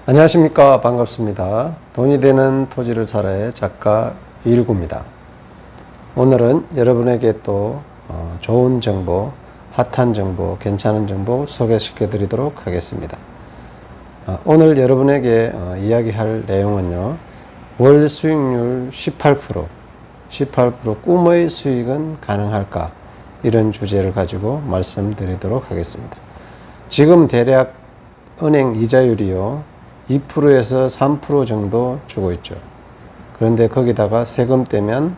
안녕하십니까. 반갑습니다. 돈이 되는 토지를 살아의 작가 이일구입니다. 오늘은 여러분에게 또 좋은 정보, 핫한 정보, 괜찮은 정보 소개시켜 드리도록 하겠습니다. 오늘 여러분에게 이야기할 내용은요, 월 수익률 18% 꿈의 수익은 가능할까? 이런 주제를 가지고 말씀드리도록 하겠습니다. 지금 대략 은행 이자율이요, 2%에서 3% 정도 주고 있죠. 그런데 거기다가 세금 떼면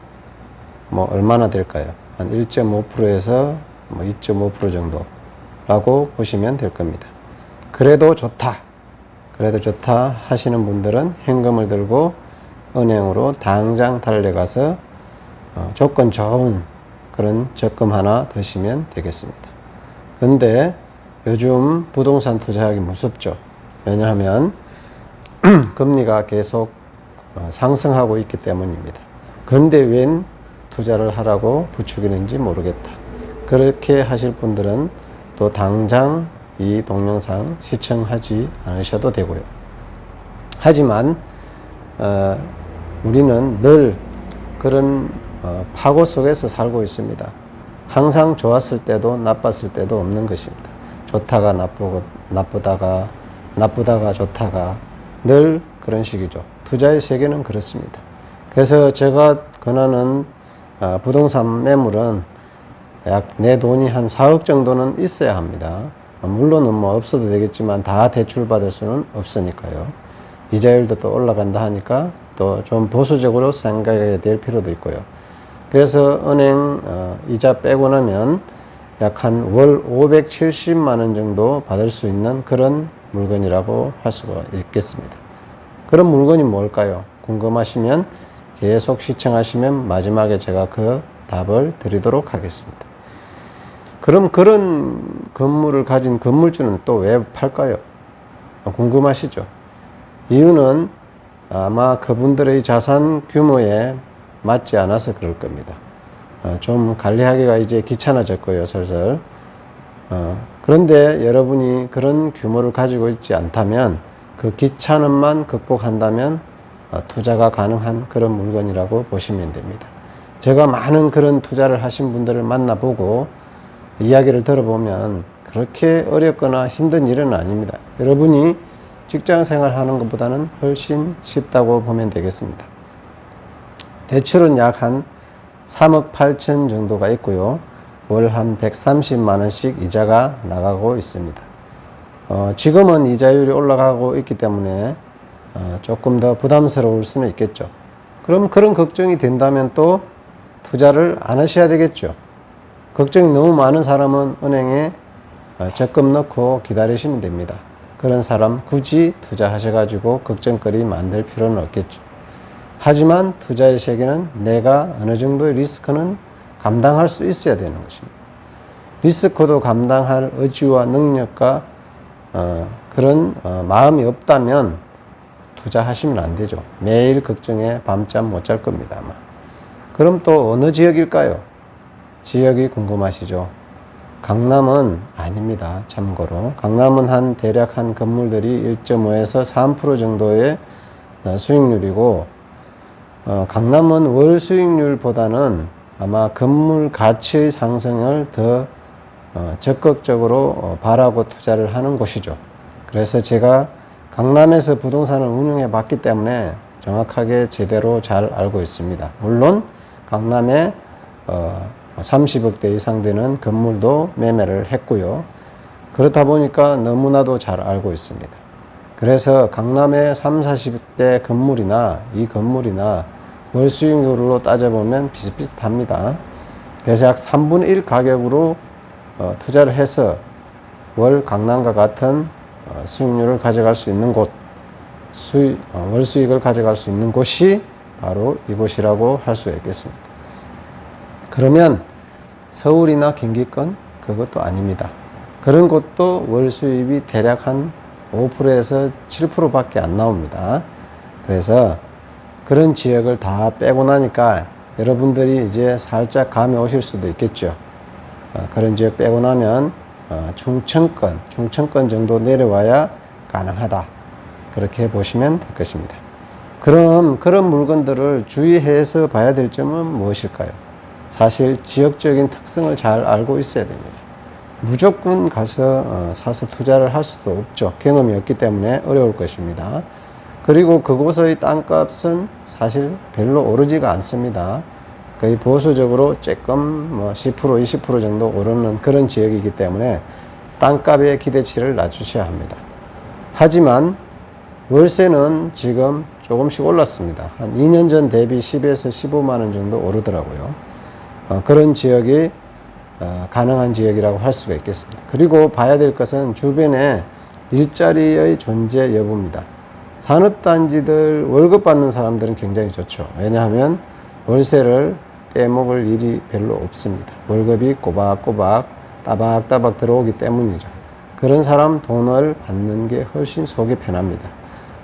얼마나 될까요? 한 1.5%에서 2.5% 정도라고 보시면 될 겁니다. 그래도 좋다 하시는 분들은 현금을 들고 은행으로 당장 달려가서 조건 좋은 그런 적금 하나 드시면 되겠습니다. 그런데 요즘 부동산 투자하기 무섭죠. 왜냐하면 금리가 계속 상승하고 있기 때문입니다. 그런데 웬 투자를 하라고 부추기는지 모르겠다. 그렇게 하실 분들은 또 당장 이 동영상 시청하지 않으셔도 되고요. 하지만 우리는 늘 그런 파고 속에서 살고 있습니다. 항상 좋았을 때도 나빴을 때도 없는 것입니다. 좋다가 나쁘고 나쁘다가 좋다가 늘 그런 식이죠. 투자의 세계는 그렇습니다. 그래서 제가 권하는 부동산 매물은 약 내 돈이 한 4억 정도는 있어야 합니다. 물론은 없어도 되겠지만 다 대출받을 수는 없으니까요. 이자율도 또 올라간다 하니까 또 좀 보수적으로 생각해야 될 필요도 있고요. 그래서 은행 이자 빼고 나면 약 한 월 570만 원 정도 받을 수 있는 그런 물건이라고 할 수가 있겠습니다. 그런 물건이 뭘까요? 궁금하시면 계속 시청하시면 마지막에 제가 그 답을 드리도록 하겠습니다. 그럼 그런 건물을 가진 건물주는 또 왜 팔까요? 궁금하시죠? 이유는 아마 그분들의 자산 규모에 맞지 않아서 그럴 겁니다. 좀 관리하기가 이제 귀찮아졌고요, 슬슬. 그런데 여러분이 그런 규모를 가지고 있지 않다면 그 귀찮음만 극복한다면 투자가 가능한 그런 물건이라고 보시면 됩니다. 제가 많은 그런 투자를 하신 분들을 만나보고 이야기를 들어보면 그렇게 어렵거나 힘든 일은 아닙니다. 여러분이 직장 생활 하는 것보다는 훨씬 쉽다고 보면 되겠습니다. 대출은 약 한 3억 8천 정도가 있고요. 월 한 130만 원씩 이자가 나가고 있습니다. 지금은 이자율이 올라가고 있기 때문에 조금 더 부담스러울 수는 있겠죠. 그럼 그런 걱정이 된다면 또 투자를 안 하셔야 되겠죠. 걱정이 너무 많은 사람은 은행에 적금 넣고 기다리시면 됩니다. 그런 사람 굳이 투자하셔가지고 걱정거리 만들 필요는 없겠죠. 하지만 투자의 세계는 내가 어느 정도의 리스크는 감당할 수 있어야 되는 것입니다. 리스크도 감당할 의지와 능력과 그런 마음이 없다면 투자하시면 안 되죠. 매일 걱정에 밤잠 못 잘 겁니다, 아마. 그럼 또 어느 지역일까요? 지역이 궁금하시죠? 강남은 아닙니다. 참고로 강남은 대략 한 건물들이 1.5에서 3% 정도의 수익률이고, 강남은 월 수익률보다는 아마 건물 가치의 상승을 더 적극적으로 바라고 투자를 하는 곳이죠. 그래서 제가 강남에서 부동산을 운영해 봤기 때문에 정확하게 제대로 잘 알고 있습니다. 물론 강남에 30억대 이상 되는 건물도 매매를 했고요. 그렇다 보니까 너무나도 잘 알고 있습니다. 그래서 강남의 30, 40대 건물이나 이 건물이나 월 수익률로 따져보면 비슷비슷합니다. 그래서 약 3분의 1 가격으로 투자를 해서 월 강남과 같은 수익률을 가져갈 수 있는 곳, 월 수익을 가져갈 수 있는 곳이 바로 이곳이라고 할 수 있겠습니다. 그러면 서울이나 경기권 그것도 아닙니다. 그런 곳도 월 수입이 대략 한 5%에서 7%밖에 안 나옵니다. 그래서 그런 지역을 다 빼고 나니까 여러분들이 이제 살짝 감이 오실 수도 있겠죠. 그런 지역 빼고 나면 충청권 정도 내려와야 가능하다. 그렇게 보시면 될 것입니다. 그럼 그런 물건들을 주의해서 봐야 될 점은 무엇일까요? 사실 지역적인 특성을 잘 알고 있어야 됩니다. 무조건 가서 사서 투자를 할 수도 없죠. 경험이 없기 때문에 어려울 것입니다. 그리고 그곳의 땅값은 사실 별로 오르지가 않습니다. 거의 보수적으로 조금 10% 20% 정도 오르는 그런 지역이기 때문에 땅값의 기대치를 낮추셔야 합니다. 하지만 월세는 지금 조금씩 올랐습니다. 한 2년 전 대비 10에서 15만 원 정도 오르더라고요. 그런 지역이 가능한 지역이라고 할 수가 있겠습니다. 그리고 봐야 될 것은 주변에 일자리의 존재 여부입니다. 산업단지들 월급 받는 사람들은 굉장히 좋죠. 왜냐하면 월세를 떼먹을 일이 별로 없습니다. 월급이 꼬박꼬박 따박따박 들어오기 때문이죠. 그런 사람 돈을 받는 게 훨씬 속이 편합니다.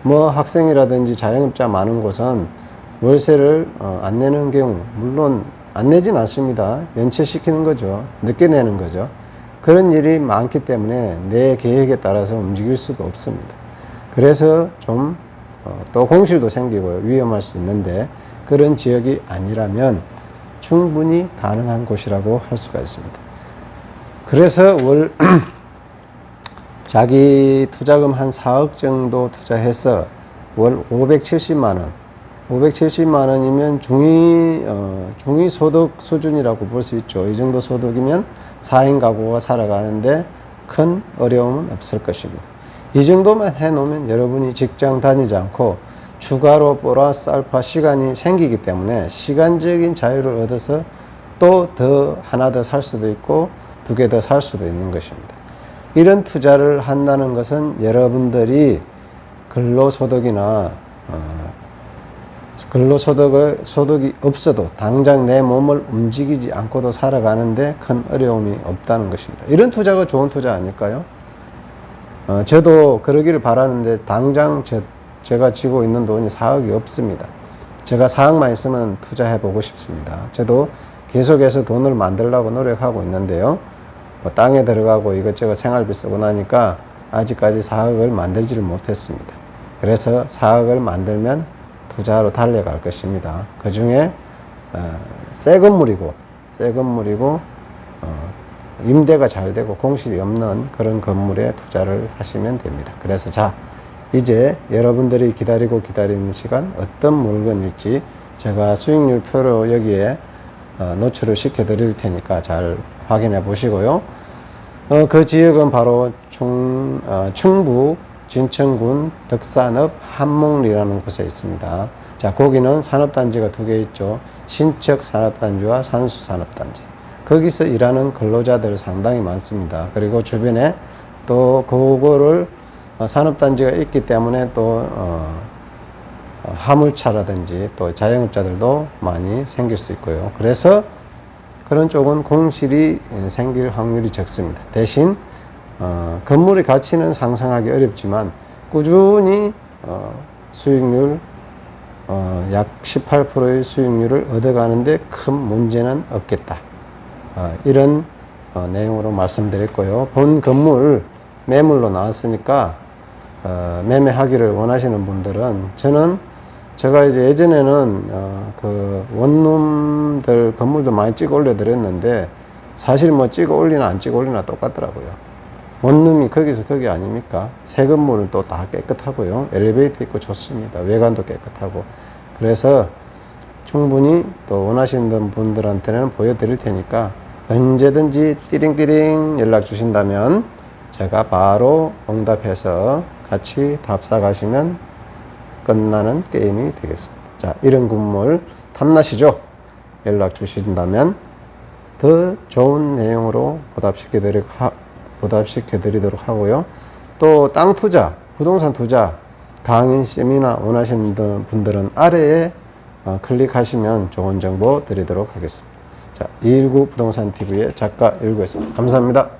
학생이라든지 자영업자 많은 곳은 월세를 안 내는 경우, 물론 안 내진 않습니다. 연체시키는 거죠. 늦게 내는 거죠. 그런 일이 많기 때문에 내 계획에 따라서 움직일 수도 없습니다. 그래서 좀 또 공실도 생기고 위험할 수 있는데 그런 지역이 아니라면 충분히 가능한 곳이라고 할 수가 있습니다. 그래서 자기 투자금 한 4억 정도 투자해서 월 570만 원, 570만 원이면 중위 소득 수준이라고 볼 수 있죠. 이 정도 소득이면 4인 가구가 살아가는데 큰 어려움은 없을 것입니다. 이 정도만 해놓으면 여러분이 직장 다니지 않고 추가로 플러스 알파 시간이 생기기 때문에 시간적인 자유를 얻어서 또 하나 더 살 수도 있고 2개 더 살 수도 있는 것입니다. 이런 투자를 한다는 것은 여러분들이 근로소득이나 소득이 없어도 당장 내 몸을 움직이지 않고도 살아가는데 큰 어려움이 없다는 것입니다. 이런 투자가 좋은 투자 아닐까요? 저도 그러기를 바라는데 당장 제가 쥐고 있는 돈이 4억이 없습니다. 제가 4억만 있으면 투자해보고 싶습니다. 저도 계속해서 돈을 만들려고 노력하고 있는데요. 땅에 들어가고 이것저것 생활비 쓰고 나니까 아직까지 4억을 만들지를 못했습니다. 그래서 4억을 만들면 투자로 달려갈 것입니다. 그 중에 새 건물이고 임대가 잘 되고 공실이 없는 그런 건물에 투자를 하시면 됩니다. 그래서 이제 여러분들이 기다리는 시간 어떤 물건일지 제가 수익률 표로 여기에 노출을 시켜 드릴 테니까 잘 확인해 보시고요. 그 지역은 바로 충북 진천군 덕산읍 한몽리라는 곳에 있습니다. 거기는 산업단지가 2개 있죠. 신척 산업단지와 산수 산업단지. 거기서 일하는 근로자들 상당히 많습니다. 그리고 주변에 또 그거를 산업단지가 있기 때문에 또 화물차라든지 또 자영업자들도 많이 생길 수 있고요. 그래서 그런 쪽은 공실이 생길 확률이 적습니다. 대신 건물의 가치는 상상하기 어렵지만 꾸준히 수익률 약 18%의 수익률을 얻어가는데 큰 문제는 없겠다. 이런 내용으로 말씀드렸고요. 본 건물 매물로 나왔으니까 매매하기를 원하시는 분들은 제가 이제 예전에는 그 원룸들 건물도 많이 찍어 올려드렸는데 사실 찍어 올리나 안 찍어 올리나 똑같더라고요. 원룸이 거기서 거기 아닙니까? 새 건물은 또 다 깨끗하고요. 엘리베이터 있고 좋습니다. 외관도 깨끗하고. 그래서 충분히 또 원하시는 분들한테는 보여드릴 테니까 언제든지 띠링띠링 연락 주신다면 제가 바로 응답해서 같이 답사 가시면 끝나는 게임이 되겠습니다. 이런 건물 탐나시죠? 연락 주신다면 더 좋은 내용으로 보답시켜 드리도록 하고요. 또 땅 투자, 부동산 투자, 강의, 세미나 원하시는 분들은 아래에 클릭하시면 좋은 정보 드리도록 하겠습니다. 219 부동산 TV의 작가 일구였습니다. 감사합니다.